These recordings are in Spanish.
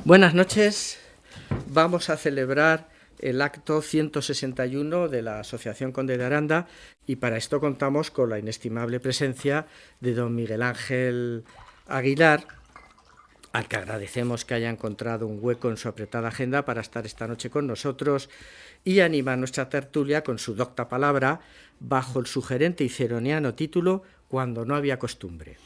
Buenas noches. Vamos a celebrar el acto 161 de la Asociación Conde de Aranda y para esto contamos con la inestimable presencia de don Miguel Ángel Aguilar, al que agradecemos que haya encontrado un hueco en su apretada agenda para estar esta noche con nosotros y animar nuestra tertulia con su docta palabra bajo el sugerente y ceroniano título Cuando no había costumbre.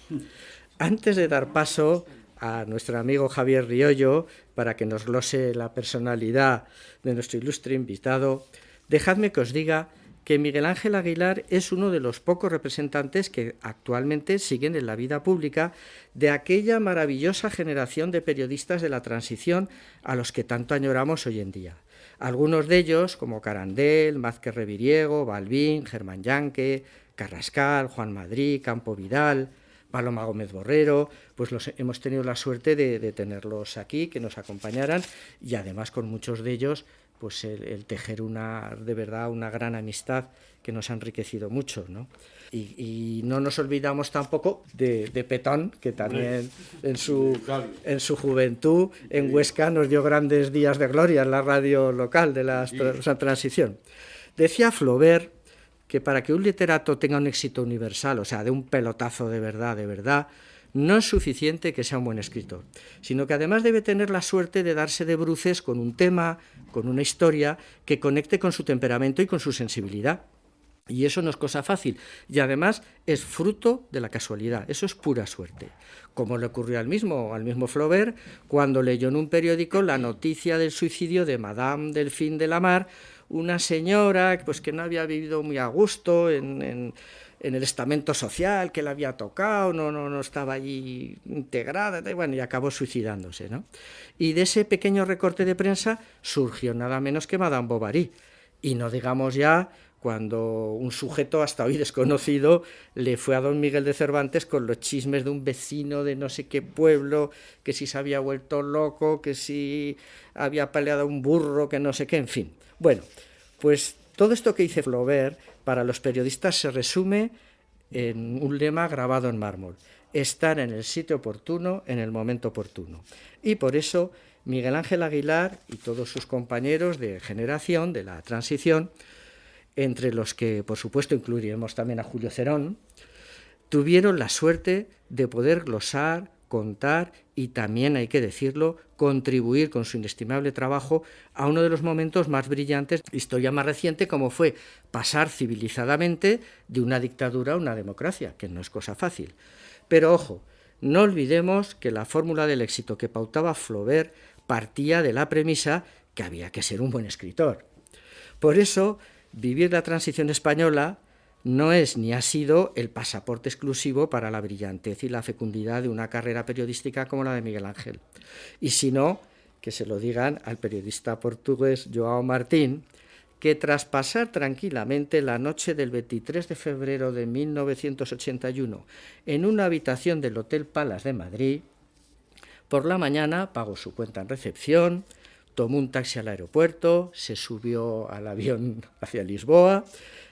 Antes de dar paso a nuestro amigo Javier Riollo para que nos glose la personalidad de nuestro ilustre invitado, dejadme que os diga que Miguel Ángel Aguilar es uno de los pocos representantes que actualmente siguen en la vida pública de aquella maravillosa generación de periodistas de la transición a los que tanto añoramos hoy en día. Algunos de ellos, como Carandel, Mázquez Reviriego, Balbín, Germán Yanque, Carrascal, Juan Madrid, Campo Vidal, Paloma Gómez Borrero, pues hemos tenido la suerte de tenerlos aquí, que nos acompañaran, y además con muchos de ellos pues el tejer de verdad una gran amistad que nos ha enriquecido mucho, ¿no? Y no nos olvidamos tampoco de Petón, que también en su juventud en Huesca nos dio grandes días de gloria en la radio local de la transición. Decía Flaubert que para que un literato tenga un éxito universal, o sea, de un pelotazo de verdad, no es suficiente que sea un buen escritor, sino que además debe tener la suerte de darse de bruces con un tema, con una historia que conecte con su temperamento y con su sensibilidad. Y eso no es cosa fácil, y además es fruto de la casualidad, eso es pura suerte. Como le ocurrió al mismo Flaubert cuando leyó en un periódico la noticia del suicidio de Madame Delphine de la Mar, una señora pues, que no había vivido muy a gusto en el estamento social, que le había tocado, no estaba allí integrada, y acabó suicidándose, ¿no? Y de ese pequeño recorte de prensa surgió nada menos que Madame Bovary, y no digamos ya cuando un sujeto hasta hoy desconocido le fue a don Miguel de Cervantes con los chismes de un vecino de no sé qué pueblo, que si se había vuelto loco, que si había peleado un burro, que no sé qué, en fin. Bueno, pues todo esto que dice Flaubert para los periodistas se resume en un lema grabado en mármol: estar en el sitio oportuno, en el momento oportuno. Y por eso Miguel Ángel Aguilar y todos sus compañeros de generación, de la transición, entre los que, por supuesto, incluiremos también a Julio Cerón, tuvieron la suerte de poder glosar, contar y también, hay que decirlo, contribuir con su inestimable trabajo a uno de los momentos más brillantes de la historia más reciente, como fue pasar civilizadamente de una dictadura a una democracia, que no es cosa fácil. Pero ojo, no olvidemos que la fórmula del éxito que pautaba Flaubert partía de la premisa que había que ser un buen escritor. Por eso, vivir la transición española no es ni ha sido el pasaporte exclusivo para la brillantez y la fecundidad de una carrera periodística como la de Miguel Ángel. Y si no, que se lo digan al periodista portugués João Martín, que tras pasar tranquilamente la noche del 23 de febrero de 1981 en una habitación del Hotel Palace de Madrid, por la mañana pagó su cuenta en recepción, tomó un taxi al aeropuerto, se subió al avión hacia Lisboa.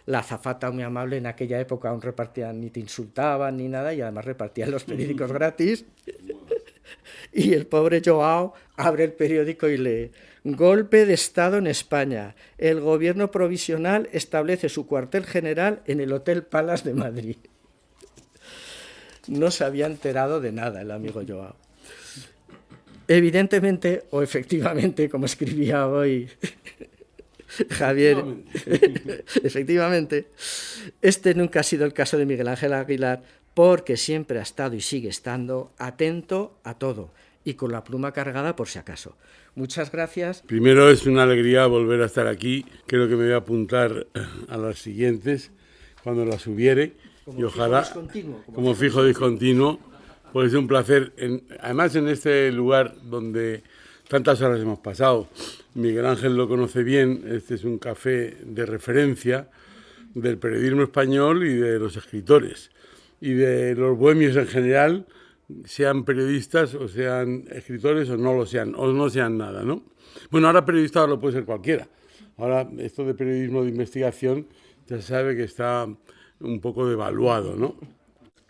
La azafata, muy amable, en aquella época aún repartían, ni te insultaban ni nada, y además repartían los periódicos gratis. Y el pobre Joao abre el periódico y lee: golpe de Estado en España. El gobierno provisional establece su cuartel general en el Hotel Palace de Madrid. No se había enterado de nada el amigo Joao. Evidentemente, o efectivamente, como escribía hoy Javier, efectivamente, este nunca ha sido el caso de Miguel Ángel Aguilar, porque siempre ha estado y sigue estando atento a todo y con la pluma cargada por si acaso. Muchas gracias. Primero, es una alegría volver a estar aquí. Creo que me voy a apuntar a las siguientes cuando las hubiere, y ojalá como fijo discontinuo. Pues es un placer, además en este lugar donde tantas horas hemos pasado. Miguel Ángel lo conoce bien, este es un café de referencia del periodismo español y de los escritores, y de los bohemios en general, sean periodistas o sean escritores o no lo sean, o no sean nada, ¿no? Bueno, ahora periodista lo puede ser cualquiera. Ahora esto de periodismo de investigación ya se sabe que está un poco devaluado, ¿no?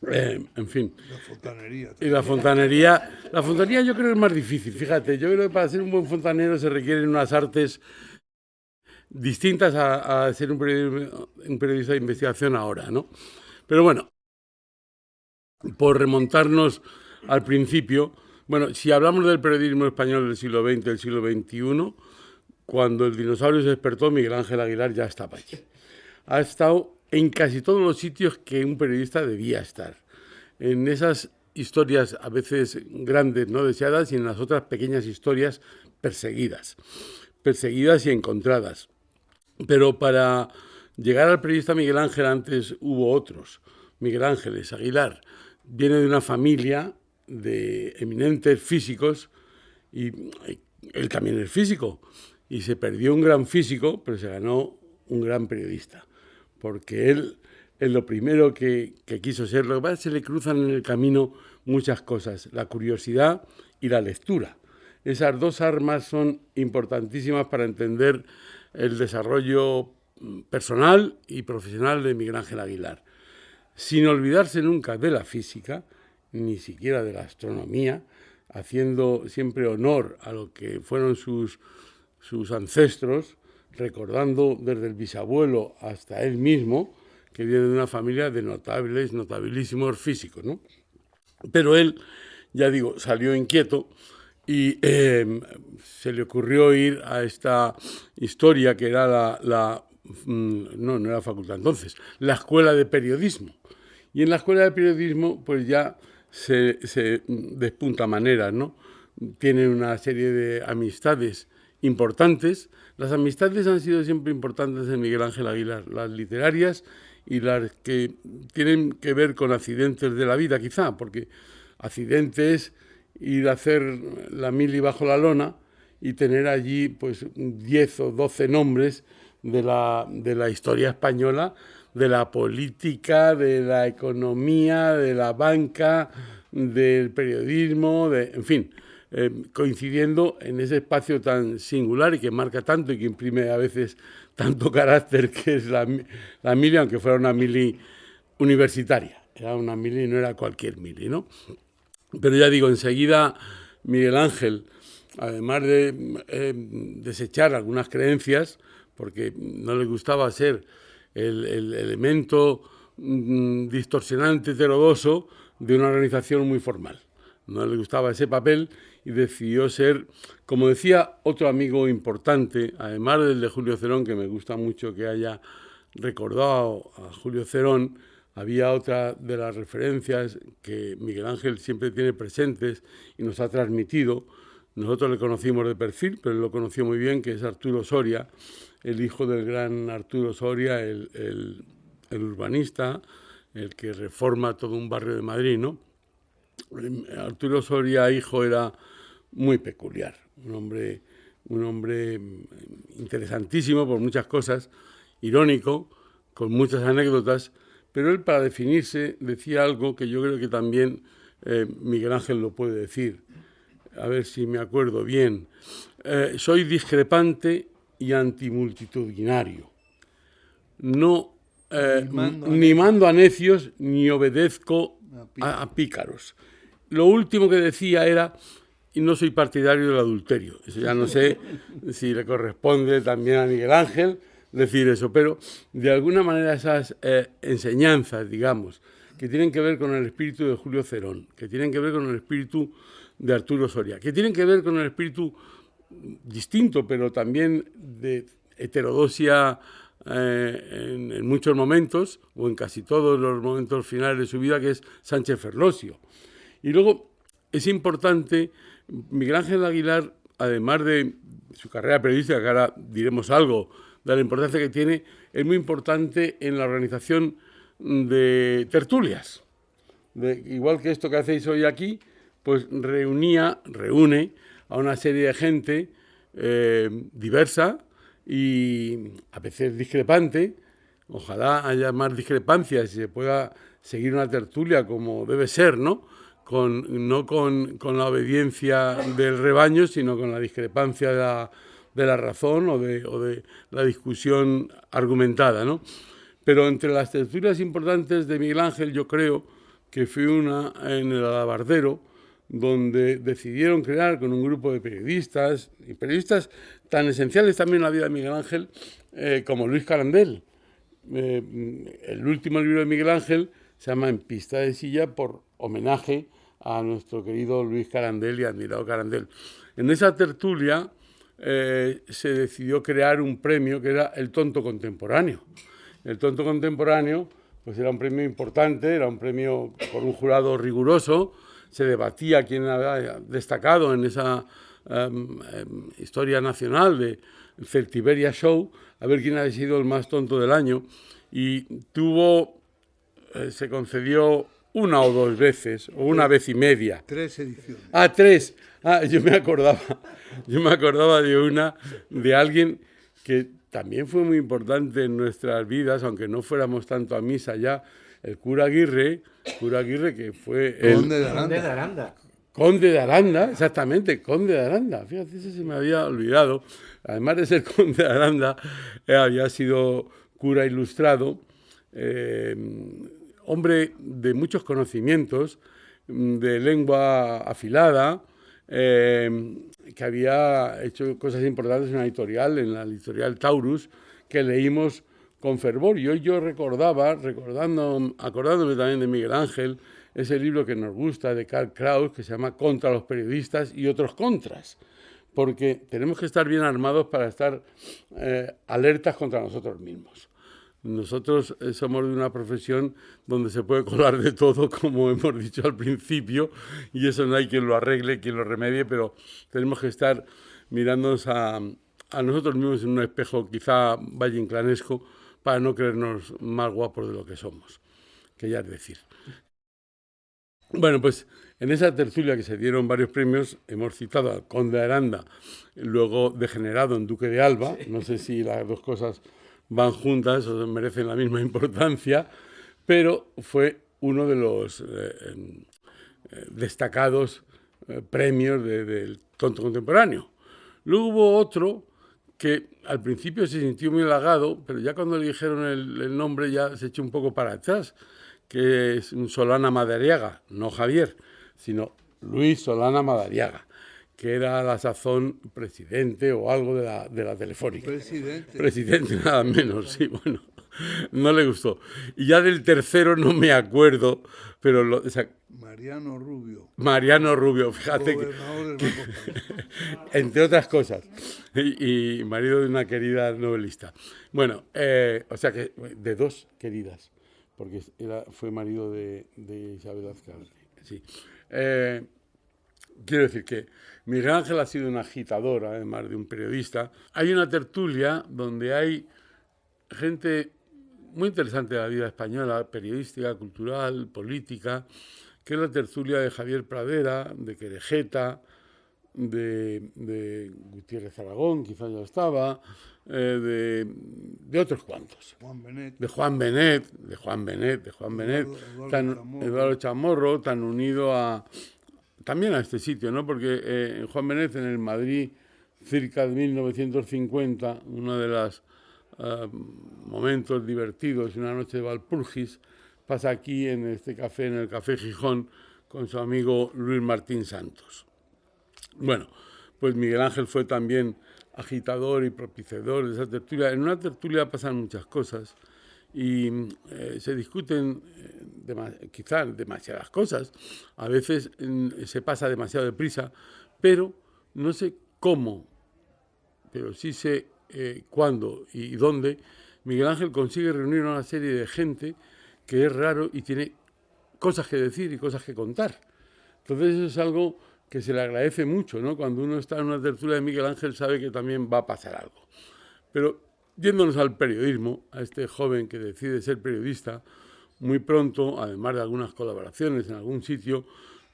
En fin. La fontanería. Y la fontanería yo creo que es más difícil, fíjate, yo creo que para ser un buen fontanero se requieren unas artes distintas a ser un periodista de investigación ahora, ¿no? Pero bueno, por remontarnos al principio, bueno, si hablamos del periodismo español del siglo XX, del siglo XXI, cuando el dinosaurio se despertó, Miguel Ángel Aguilar ya estaba allí. Ha estado en casi todos los sitios que un periodista debía estar. En esas historias a veces grandes, no deseadas, y en las otras pequeñas historias perseguidas y encontradas. Pero para llegar al periodista Miguel Ángel antes hubo otros. Miguel Ángeles Aguilar viene de una familia de eminentes físicos y él también es físico. Y se perdió un gran físico, pero se ganó un gran periodista. Porque él es lo primero que quiso ser. Lo que pasa es que se le cruzan en el camino muchas cosas, la curiosidad y la lectura. Esas dos armas son importantísimas para entender el desarrollo personal y profesional de Miguel Ángel Aguilar, sin olvidarse nunca de la física, ni siquiera de la astronomía, haciendo siempre honor a lo que fueron sus ancestros, recordando desde el bisabuelo hasta él mismo, que viene de una familia de notabilísimos físicos, ¿no? Pero él, ya digo, salió inquieto y se le ocurrió ir a esta historia que era no era facultad entonces, la escuela de periodismo. Y en la escuela de periodismo pues ya se despunta maneras, ¿no? Tiene una serie de amistades importantes. Las amistades han sido siempre importantes en Miguel Ángel Aguilar, las literarias y las que tienen que ver con accidentes de la vida, quizá, porque accidentes, ir a hacer la mili bajo la lona y tener allí pues 10 o 12 nombres de la historia española, de la política, de la economía, de la banca, del periodismo, en fin, coincidiendo en ese espacio tan singular y que marca tanto y que imprime a veces tanto carácter, que es la mili, aunque fuera una mili universitaria. Era una mili, no era cualquier mili, ¿no? Pero ya digo, enseguida Miguel Ángel, además de desechar algunas creencias, porque no le gustaba ser el elemento distorsionante, heterodoxo de una organización muy formal. No le gustaba ese papel y decidió ser, como decía otro amigo importante, además del de Julio Cerón, que me gusta mucho que haya recordado a Julio Cerón, había otra de las referencias que Miguel Ángel siempre tiene presentes y nos ha transmitido. Nosotros le conocimos de perfil, pero él lo conoció muy bien, que es Arturo Soria, el hijo del gran Arturo Soria, el urbanista, el que reforma todo un barrio de Madrid, ¿no? Arturo Soria, hijo, era muy peculiar, un hombre interesantísimo por muchas cosas, irónico, con muchas anécdotas, pero él, para definirse, decía algo que yo creo que también Miguel Ángel lo puede decir. A ver si me acuerdo bien. Soy discrepante y antimultitudinario. No ni mando a necios ni obedezco a pícaros. Lo último que decía era, y no soy partidario del adulterio. Eso ya no sé si le corresponde también a Miguel Ángel decir eso, pero de alguna manera esas enseñanzas, digamos, que tienen que ver con el espíritu de Julio Cerón, que tienen que ver con el espíritu de Arturo Soria, que tienen que ver con el espíritu distinto, pero también de heterodoxia en muchos momentos, o en casi todos los momentos finales de su vida, que es Sánchez Ferlosio. Y luego es importante, Miguel Ángel Aguilar, además de su carrera periodística, que ahora diremos algo de la importancia que tiene, es muy importante en la organización de tertulias. Igual que esto que hacéis hoy aquí, pues reúne a una serie de gente diversa y a veces discrepante. Ojalá haya más discrepancias y se pueda seguir una tertulia como debe ser, ¿no? No con la obediencia del rebaño, sino con la discrepancia de la razón o de la discusión argumentada, ¿no? Pero entre las tertulias importantes de Miguel Ángel, yo creo, que fue una en el Alabardero, donde decidieron crear con un grupo de periodistas, y periodistas tan esenciales también en la vida de Miguel Ángel como Luis Carandel. El último libro de Miguel Ángel se llama En pista de silla, por homenaje a nuestro querido Luis Carandel y admirado Carandel. En esa tertulia se decidió crear un premio que era el Tonto Contemporáneo. El Tonto Contemporáneo pues era un premio importante, era un premio por un jurado riguroso, se debatía quién había destacado en esa historia nacional de Celtiberia Show, a ver quién había sido el más tonto del año, y se concedió una o dos veces, o una vez y media. 3 ediciones. Ah, 3. Yo me acordaba de una, de alguien que también fue muy importante en nuestras vidas, aunque no fuéramos tanto a misa ya, el cura Aguirre, que fue el Conde de Aranda. Conde de Aranda, exactamente, Conde de Aranda. Fíjate, ese se me había olvidado. Además de ser Conde de Aranda, había sido cura ilustrado, hombre de muchos conocimientos, de lengua afilada, que había hecho cosas importantes en la editorial Taurus, que leímos con fervor. Y hoy yo acordándome también de Miguel Ángel, ese libro que nos gusta de Karl Kraus, que se llama Contra los periodistas y otros contras, porque tenemos que estar bien armados para estar alertas contra nosotros mismos. Nosotros somos de una profesión donde se puede colar de todo, como hemos dicho al principio, y eso no hay quien lo arregle, quien lo remedie, pero tenemos que estar mirándonos a nosotros mismos en un espejo quizá valleinclanesco para no creernos más guapos de lo que somos, que ya es decir. Bueno, pues en esa tertulia que se dieron varios premios, hemos citado al Conde de Aranda, luego degenerado en Duque de Alba, no sé si las dos cosas van juntas o merecen la misma importancia, pero fue uno de los destacados premios del Tonto Contemporáneo. Luego hubo otro que al principio se sintió muy halagado, pero ya cuando le dijeron el nombre ya se echó un poco para atrás, que es un Solana Madariaga, no Javier, sino Luis Solana Madariaga, que era a la sazón presidente o algo de la Telefónica. Presidente, nada menos, sí, bueno, no le gustó. Y ya del tercero no me acuerdo, pero... Mariano Rubio, fíjate que entre otras cosas, y marido de una querida novelista. Bueno, o sea que de dos queridas, porque fue marido de Isabel Azcárate, sí. Quiero decir que Miguel Ángel ha sido un agitador, además de un periodista. Hay una tertulia donde hay gente muy interesante de la vida española, periodística, cultural, política, que es la tertulia de Javier Pradera, de Querejeta, de Gutiérrez Aragón, quizás ya estaba, de otros cuantos. De Juan Benet, Eduardo Chamorro, tan unido también a este sitio, ¿no? Porque Juan Benet, en el Madrid cerca de 1950, uno de los momentos divertidos, una noche de Valpurgis, pasa aquí en este café, en el Café Gijón, con su amigo Luis Martín Santos. Bueno, pues Miguel Ángel fue también agitador y propiciador de esa tertulia. En una tertulia pasan muchas cosas y se discuten quizás demasiadas cosas. A veces se pasa demasiado deprisa, pero no sé cómo, pero sí sé cuándo y dónde Miguel Ángel consigue reunir a una serie de gente que es raro y tiene cosas que decir y cosas que contar. Entonces eso es algo que se le agradece mucho, ¿no? Cuando uno está en una tertulia de Miguel Ángel sabe que también va a pasar algo. Pero yéndonos al periodismo, a este joven que decide ser periodista, muy pronto, además de algunas colaboraciones en algún sitio,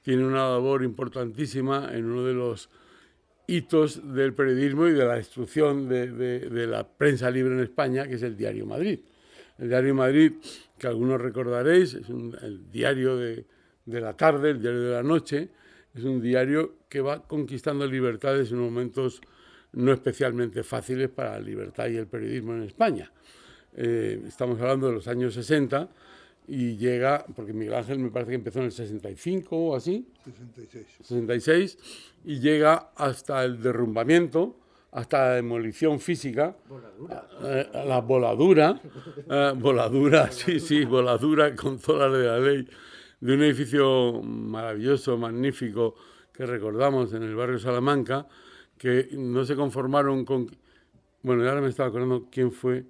tiene una labor importantísima en uno de los hitos del periodismo y de la destrucción de la prensa libre en España, que es el Diario Madrid. El Diario Madrid, que algunos recordaréis, es el diario de la tarde, el diario de la noche, es un diario que va conquistando libertades en momentos no especialmente fáciles para la libertad y el periodismo en España. Estamos hablando de los años 60 y llega, porque Miguel Ángel me parece que empezó en el 65 o así, 66, y llega hasta el derrumbamiento, hasta la demolición física, la voladura, voladura con toda la de la ley, de un edificio maravilloso, magnífico, que recordamos en el barrio Salamanca, que no se conformaron con... Bueno, ahora me estaba acordando quién fue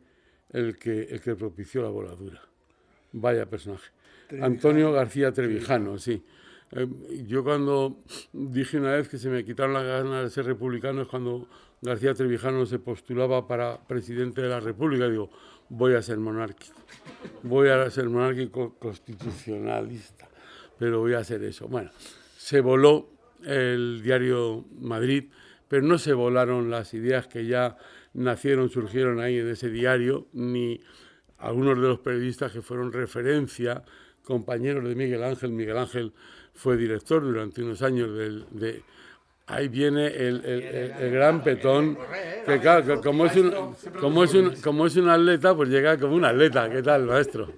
el que propició la voladura. Vaya personaje. Antonio García Trevijano, sí. Yo cuando dije una vez que se me quitaron las ganas de ser republicano es cuando García Trevijano se postulaba para presidente de la República. Digo, voy a ser monárquico constitucionalista, pero voy a hacer eso. Bueno, se voló el diario Madrid, pero no se volaron las ideas que ya nacieron, surgieron ahí en ese diario, ni algunos de los periodistas que fueron referencia, compañeros de Miguel Ángel. Miguel Ángel fue director durante unos años ahí viene el gran Petón, que claro, como es un atleta, pues llega como un atleta. ¿Qué tal, maestro?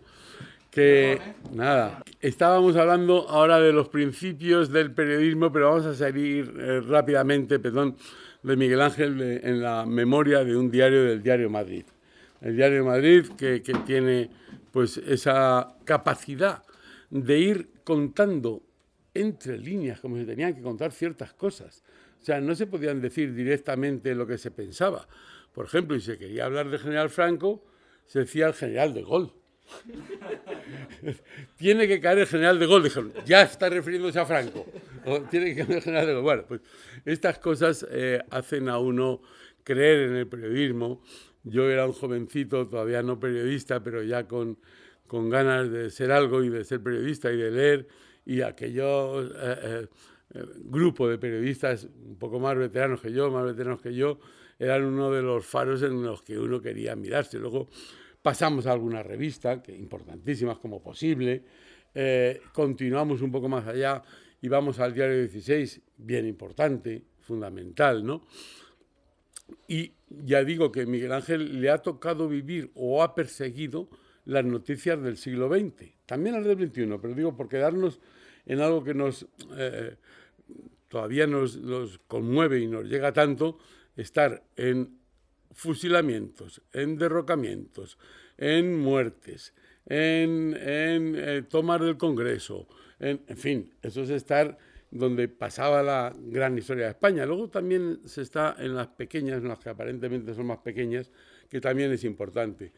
Que nada, estábamos hablando ahora de los principios del periodismo, pero vamos a seguir rápidamente, Petón, de Miguel Ángel en la memoria de un diario, del diario Madrid. El diario Madrid que tiene pues esa capacidad de ir contando entre líneas, como se tenían que contar ciertas cosas. O sea, no se podían decir directamente lo que se pensaba. Por ejemplo, si se quería hablar del general Franco, se decía el general de Gaulle. Tiene que caer el general de Gaulle, dijeron, ya está refiriéndose a Franco. O tiene que caer el general de Gaulle. Bueno, pues estas cosas hacen a uno creer en el periodismo. Yo era un jovencito, todavía no periodista, pero ya con ganas de ser algo y de ser periodista y de leer, y aquello grupo de periodistas un poco más veteranos que yo, eran uno de los faros en los que uno quería mirarse. Luego pasamos a alguna revista, que importantísimas como Posible, continuamos un poco más allá y vamos al diario 16, bien importante, fundamental, ¿no? Y ya digo que Miguel Ángel le ha tocado vivir o ha perseguido las noticias del siglo XX, también las del XXI, pero digo por quedarnos en algo que todavía nos conmueve y nos llega tanto, estar en fusilamientos, en derrocamientos, en muertes, en tomas del Congreso, en fin, eso es estar donde pasaba la gran historia de España. Luego también se está en las pequeñas, en las que aparentemente son más pequeñas, que también es importante.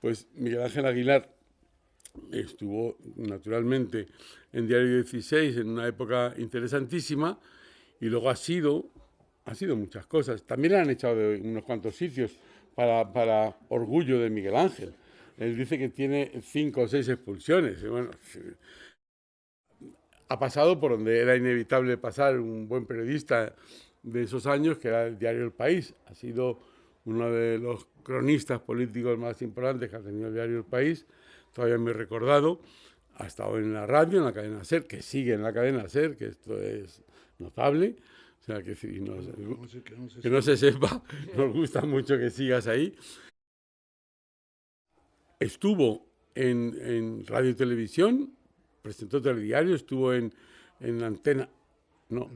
Pues Miguel Ángel Aguilar estuvo naturalmente en Diario 16 en una época interesantísima y luego ha sido muchas cosas. También le han echado de unos cuantos sitios para orgullo de Miguel Ángel. Él dice que tiene 5 o 6 expulsiones. Y bueno, ha pasado por donde era inevitable pasar un buen periodista de esos años, que era el diario El País. Ha sido uno de los cronistas políticos más importantes que ha tenido el diario El País. Todavía me he recordado. Ha estado en la radio, en la cadena SER, que sigue en la cadena SER, que esto es notable. O sea, que no se sepa, nos gusta mucho que sigas ahí. Estuvo en radio y televisión, presentó telediario, estuvo en Antena. No,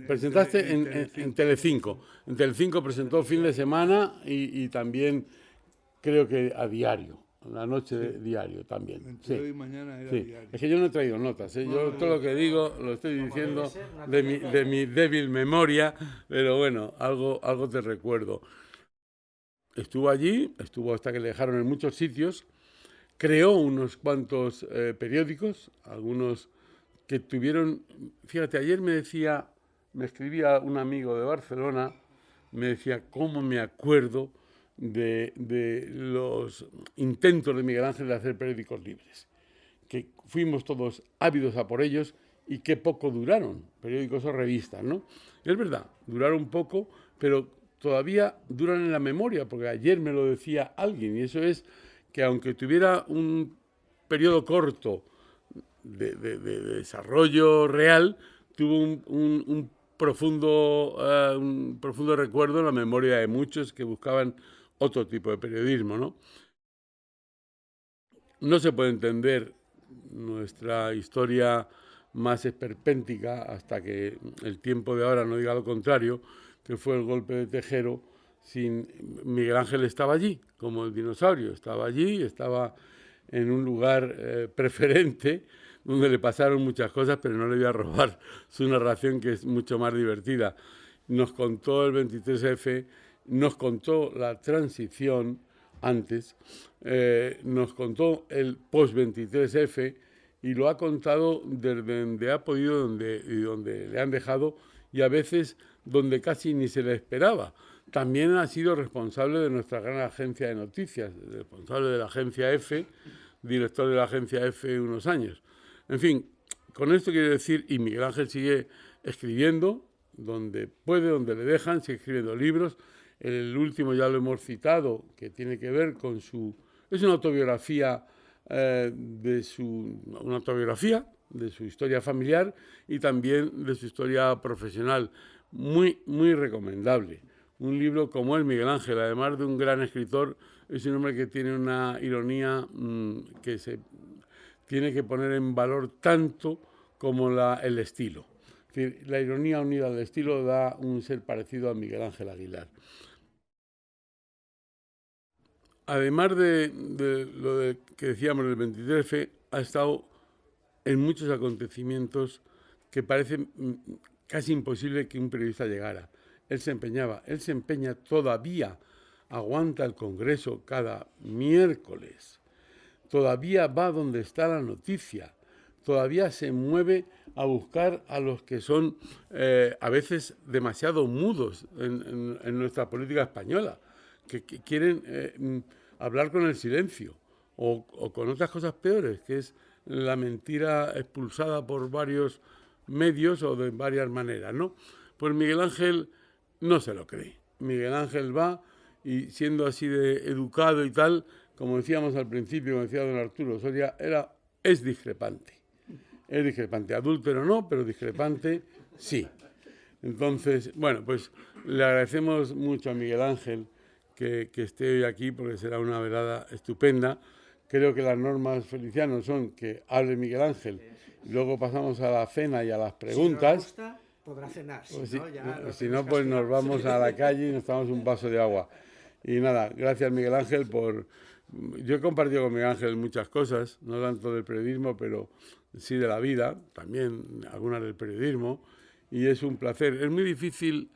presentaste en Telecinco. En Telecinco presentó Fin de Semana y también creo que a diario. La noche de diario también. Entre hoy y mañana era diario. Es que yo no he traído notas, ¿eh? Yo todo lo que digo lo estoy diciendo de mi débil memoria, pero bueno, algo te recuerdo. Estuvo allí, estuvo hasta que le dejaron en muchos sitios, creó unos cuantos periódicos, algunos que tuvieron... Fíjate, ayer me escribía un amigo de Barcelona, me decía, ¿cómo me acuerdo de los intentos de Miguel Ángel de hacer periódicos libres? Que fuimos todos ávidos a por ellos y qué poco duraron, periódicos o revistas, ¿no? Es verdad, duraron poco, pero todavía duran en la memoria, porque ayer me lo decía alguien, y eso es que aunque tuviera un periodo corto de desarrollo real, tuvo un profundo recuerdo en la memoria de muchos que buscaban otro tipo de periodismo, ¿no? no se puede entender nuestra historia más esperpéntica hasta que el tiempo de ahora no diga lo contrario, que fue el golpe de Tejero. Sin Miguel Ángel estaba allí, como el dinosaurio, estaba allí, estaba en un lugar preferente, donde le pasaron muchas cosas, pero no le voy a robar su narración, que es mucho más divertida. Nos contó el 23F, nos contó la transición antes, nos contó el post-23F, y lo ha contado desde donde ha podido y donde le han dejado, y a veces donde casi ni se le esperaba. También ha sido responsable de nuestra gran agencia de noticias, responsable de la agencia EFE, director de la agencia EFE unos años. En fin, con esto quiero decir, y Miguel Ángel sigue escribiendo donde puede, donde le dejan, sigue escribiendo libros. El último ya lo hemos citado, que tiene que ver con su... Es una autobiografía de su historia familiar y también de su historia profesional. Muy, muy recomendable. Un libro como el Miguel Ángel, además de un gran escritor, es un hombre que tiene una ironía que se tiene que poner en valor tanto como el estilo. Es decir, la ironía unida al estilo da un ser parecido a Miguel Ángel Aguilar. Además de lo que decíamos del 23F, ha estado en muchos acontecimientos que parece casi imposible que un periodista llegara. Él se empeña todavía, aguanta el Congreso cada miércoles, todavía va donde está la noticia, todavía se mueve a buscar a los que son a veces demasiado mudos en nuestra política española, que quieren hablar con el silencio o con otras cosas peores, que es la mentira expulsada por varios medios o de varias maneras, ¿no? Pues Miguel Ángel no se lo cree. Miguel Ángel va y, siendo así de educado y tal, como decíamos al principio, como decía don Arturo Soria, es discrepante. Es discrepante. Adúltero no, pero discrepante sí. Entonces, bueno, pues le agradecemos mucho a Miguel Ángel que esté hoy aquí, porque será una velada estupenda. Creo que las normas Feliciano son que hable Miguel Ángel y luego pasamos a la cena y a las preguntas. Si nos gusta, podrá cenar. Si no, pues nos vamos a la calle y nos tomamos un vaso de agua. Y nada, gracias Miguel Ángel por... Yo he compartido con Miguel Ángel muchas cosas, no tanto del periodismo, pero sí de la vida, también algunas del periodismo, y es un placer. Es muy difícil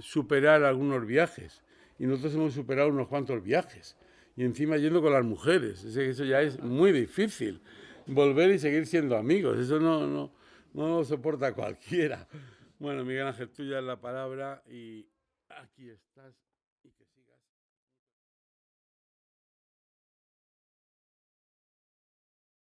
superar algunos viajes, y nosotros hemos superado unos cuantos viajes, y encima yendo con las mujeres. Eso ya es muy difícil, volver y seguir siendo amigos, eso no lo soporta cualquiera. Bueno, Miguel Ángel, tuya es la palabra y aquí estás.